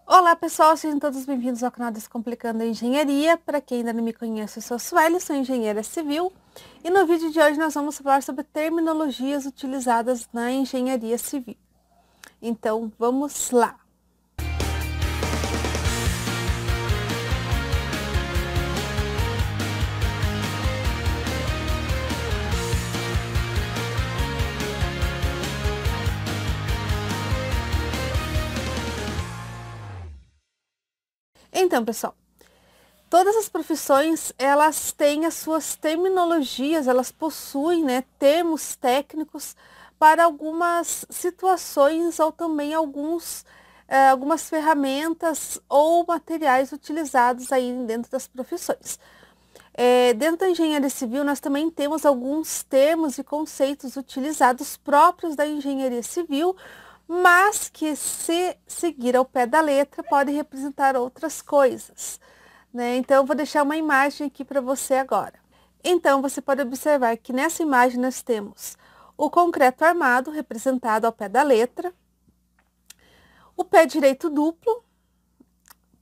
Olá pessoal, sejam todos bem-vindos ao canal Descomplicando a Engenharia. Para quem ainda não me conhece, eu sou a Sueli, sou engenheira civil. E no vídeo de hoje nós vamos falar sobre terminologias utilizadas na engenharia civil. Então, vamos lá! Então, pessoal, todas as profissões, elas têm as suas terminologias, elas possuem, termos técnicos para algumas situações ou também algumas ferramentas ou materiais utilizados aí dentro das profissões. Dentro da engenharia civil, nós também temos alguns termos e conceitos utilizados próprios da engenharia civil, mas que, se seguir ao pé da letra, pode representar outras coisas, né? Então, eu vou deixar uma imagem aqui para você agora. Então, você pode observar que nessa imagem nós temos o concreto armado, representado ao pé da letra, o pé direito duplo,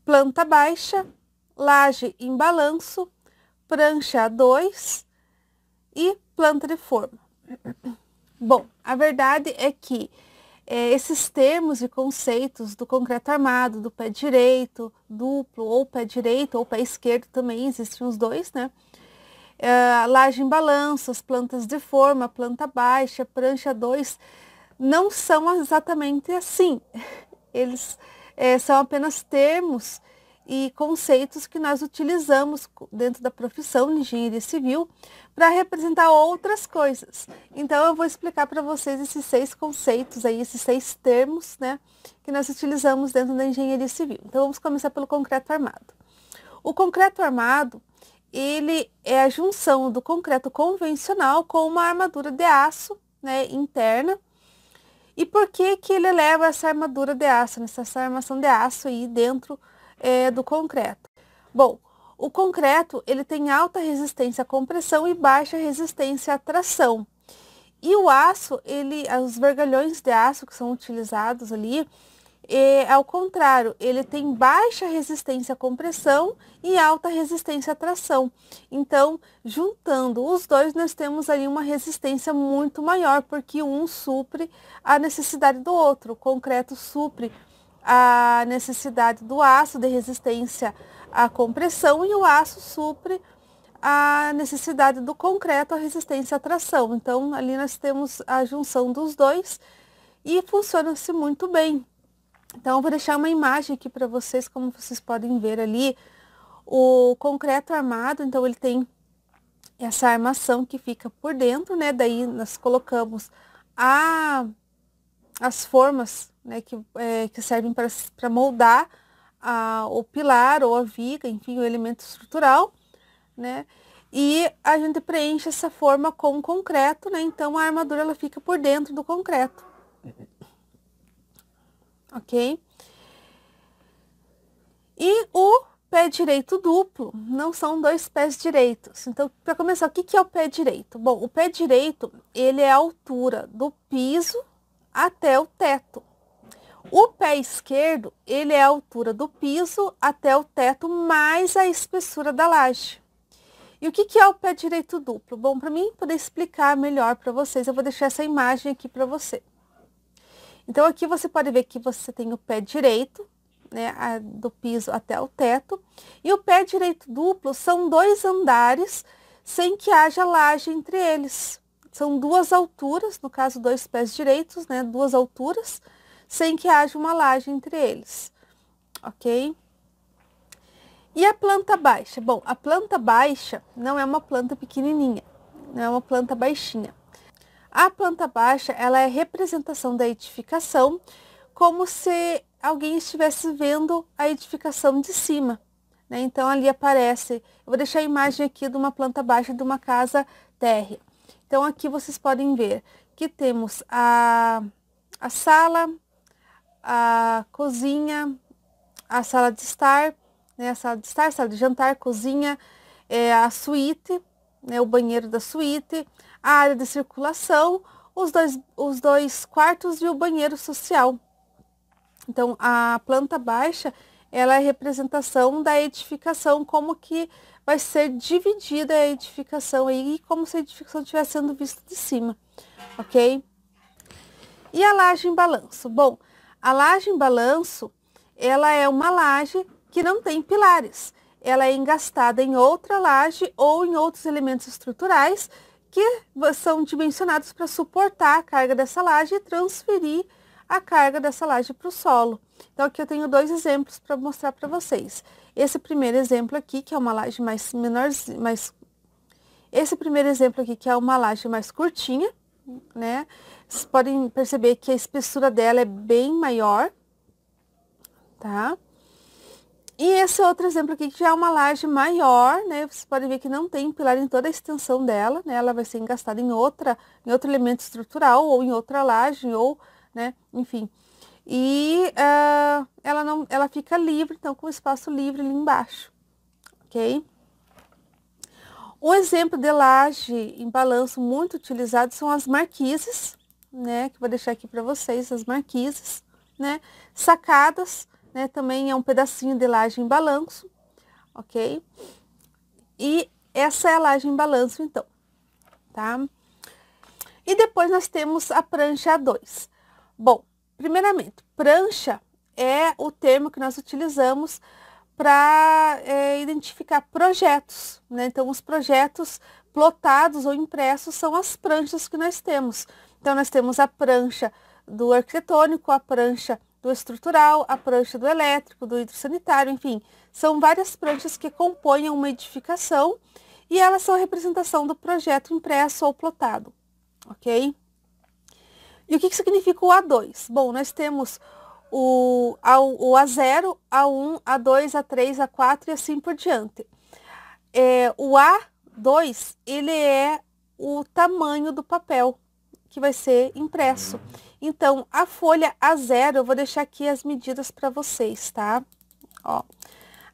planta baixa, laje em balanço, prancha 2 e planta de forma. Bom, a verdade é que esses termos e conceitos do concreto armado, do pé direito, duplo, ou pé direito, ou pé esquerdo também, existem os dois, né? Laje em balanço, as plantas de forma, planta baixa, prancha 2, não são exatamente assim. Eles são apenas termos e conceitos que nós utilizamos dentro da profissão de engenharia civil para representar outras coisas. Então, eu vou explicar para vocês esses 6 conceitos aí, esses 6 termos, né, que nós utilizamos dentro da engenharia civil. Então, vamos começar pelo concreto armado. O concreto armado, ele é a junção do concreto convencional com uma armadura de aço, né, interna. E por que que ele leva essa armadura de aço, essa armação de aço aí dentro do concreto? Bom, o concreto, ele tem alta resistência à compressão e baixa resistência à tração. E o aço, os vergalhões de aço que são utilizados ali, ao contrário, ele tem baixa resistência à compressão e alta resistência à tração. Então, juntando os dois, nós temos ali uma resistência muito maior, porque um supre a necessidade do outro. O concreto supre a necessidade do aço de resistência à compressão e o aço supre a necessidade do concreto, a resistência à tração. Então, ali nós temos a junção dos dois e funciona-se muito bem. Então, eu vou deixar uma imagem aqui para vocês, como vocês podem ver ali, o concreto armado. Então, ele tem essa armação que fica por dentro, né? Daí, nós colocamos as formas, né, que servem para moldar o pilar ou a viga, enfim, o elemento estrutural, né? E a gente preenche essa forma com concreto, né? Então, a armadura ela fica por dentro do concreto. Ok? E o pé direito duplo, não são 2 pés direitos. Então, para começar, o que é o pé direito? Bom, o pé direito, ele é a altura do piso até o teto. O pé esquerdo, ele é a altura do piso até o teto, mais a espessura da laje. E o que é o pé direito duplo? Bom, para mim poder explicar melhor para vocês, eu vou deixar essa imagem aqui para você. Então, aqui você pode ver que você tem o pé direito, né, do piso até o teto. E o pé direito duplo são 2 andares sem que haja laje entre eles. São 2 alturas, no caso 2 pés direitos, né, 2 alturas, sem que haja uma laje entre eles, ok? E a planta baixa? Bom, a planta baixa não é uma planta pequenininha, não é uma planta baixinha. A planta baixa, ela é a representação da edificação, como se alguém estivesse vendo a edificação de cima, né? Então, ali aparece, eu vou deixar a imagem aqui de uma planta baixa de uma casa térrea. Então, aqui vocês podem ver que temos a sala, a cozinha, a sala de estar, né? A sala de estar, sala de jantar, cozinha, a suíte, né? O banheiro da suíte, a área de circulação, os dois quartos e o banheiro social. Então, a planta baixa, ela é a representação da edificação, como que vai ser dividida a edificação aí, como se a edificação estivesse sendo vista de cima, ok? E a laje em balanço? Bom, a laje em balanço, ela é uma laje que não tem pilares. Ela é engastada em outra laje ou em outros elementos estruturais que são dimensionados para suportar a carga dessa laje e transferir a carga dessa laje para o solo. Então, aqui eu tenho dois exemplos para mostrar para vocês. Esse primeiro exemplo aqui, que é uma laje mais menorzinha, esse primeiro exemplo aqui, que é uma laje mais curtinha, né? Vocês podem perceber que a espessura dela é bem maior, tá? E esse outro exemplo aqui, que já é uma laje maior, né? Vocês podem ver que não tem pilar em toda a extensão dela, né? Ela vai ser engastada em outro elemento estrutural, ou em outra laje, ou, né? Enfim. E ela fica livre, então com espaço livre ali embaixo, ok? O exemplo de laje em balanço muito utilizado são as marquises, né? Que eu vou deixar aqui para vocês, as marquises, né? Sacadas, né? Também é um pedacinho de laje em balanço, ok? E essa é a laje em balanço, então, tá? E depois nós temos a prancha A2. Bom, primeiramente, prancha é o termo que nós utilizamos para identificar projetos, né? Então, os projetos plotados ou impressos são as pranchas que nós temos. Então, nós temos a prancha do arquitetônico, a prancha do estrutural, a prancha do elétrico, do hidrossanitário, enfim. São várias pranchas que compõem uma edificação e elas são a representação do projeto impresso ou plotado, ok? E o que significa o A2? Bom, nós temos o A0, A1, A2, A3, A4 e assim por diante. O A2, ele é o tamanho do papel que vai ser impresso. Então, a folha A0, eu vou deixar aqui as medidas para vocês, tá? Ó,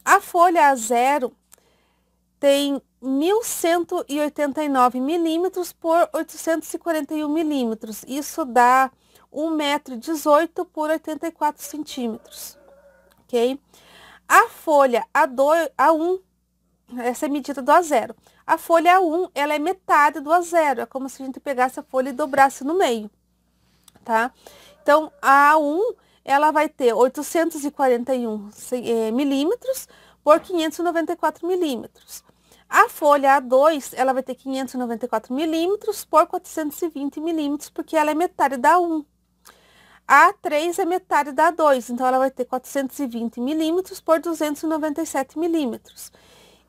a folha A0 tem 1.189 milímetros por 841 milímetros. Isso dá 1,18 m por 84 centímetros, ok? A folha A1, essa é a medida do A0. A folha A1, ela é metade do A0, é como se a gente pegasse a folha e dobrasse no meio, tá? Então, a A1, ela vai ter 841 milímetros por 594 milímetros. A folha A2, ela vai ter 594 milímetros por 420 milímetros, porque ela é metade da A1. A A3 é metade da A2, então ela vai ter 420 milímetros por 297 milímetros.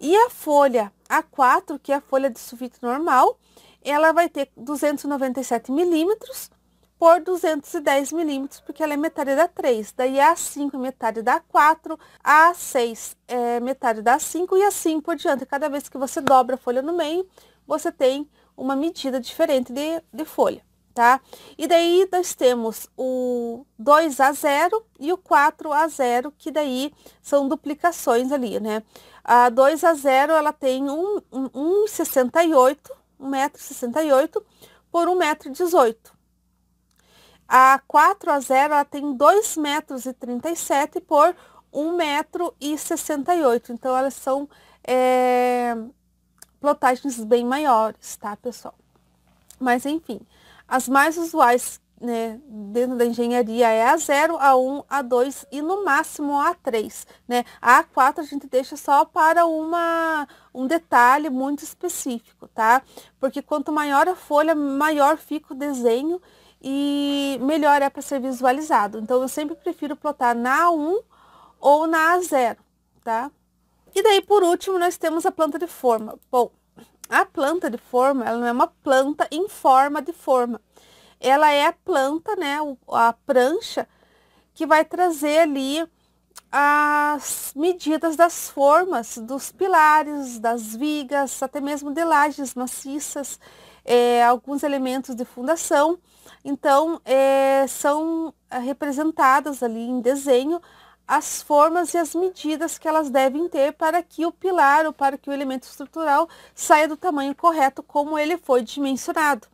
E a folha A4, que é a folha de sulfite normal, ela vai ter 297 milímetros por 210 milímetros, porque ela é metade da A3. Daí a A5 é metade da A4, a A6 é metade da A5 e assim por diante. Cada vez que você dobra a folha no meio, você tem uma medida diferente de folha, tá? E daí nós temos o 2A0 e o 4A0, que daí são duplicações ali, né? A 2A0, ela tem 1,68 m por 1,18 m. A 4A0, ela tem 2,37 m por 1,68 m. Então, elas são plotagens bem maiores, tá, pessoal? Mas, enfim, as mais usuais, né, dentro da engenharia é a 0, A1, A2 e no máximo a A3, né? A A4 a gente deixa só para um detalhe muito específico, tá? Porque quanto maior a folha, maior fica o desenho e melhor é para ser visualizado. Então, eu sempre prefiro plotar na A1 ou na A0, tá? E daí, por último, nós temos a planta de forma. Bom, a planta de forma, ela não é uma planta em forma de forma. Ela é a planta, né, a prancha, que vai trazer ali as medidas das formas, dos pilares, das vigas, até mesmo de lajes maciças, alguns elementos de fundação. Então, são representadas ali em desenho as formas e as medidas que elas devem ter para que o pilar ou para que o elemento estrutural saia do tamanho correto como ele foi dimensionado,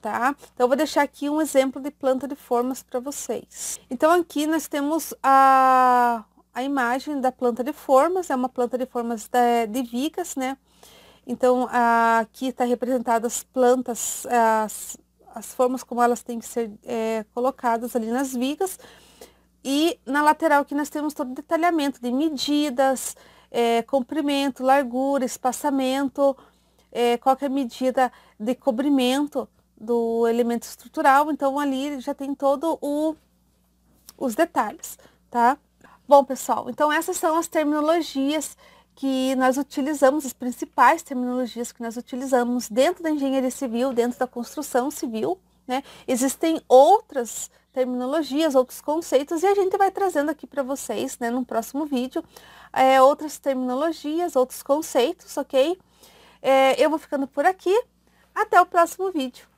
tá? Então, eu vou deixar aqui um exemplo de planta de formas para vocês. Então, aqui nós temos a imagem da planta de formas, é uma planta de formas de vigas, né? Então, aqui está representadas as plantas, as formas como elas têm que ser colocadas ali nas vigas. E na lateral aqui nós temos todo o detalhamento de medidas, comprimento, largura, espaçamento, qual que é a medida de cobrimento do elemento estrutural. Então, ali já tem todo os detalhes, tá? Bom, pessoal, então essas são as terminologias que nós utilizamos, as principais terminologias que nós utilizamos dentro da engenharia civil, dentro da construção civil, né? Existem outras terminologias, outros conceitos, e a gente vai trazendo aqui para vocês, né, no próximo vídeo, outras terminologias, outros conceitos, ok? Eu vou ficando por aqui, até o próximo vídeo.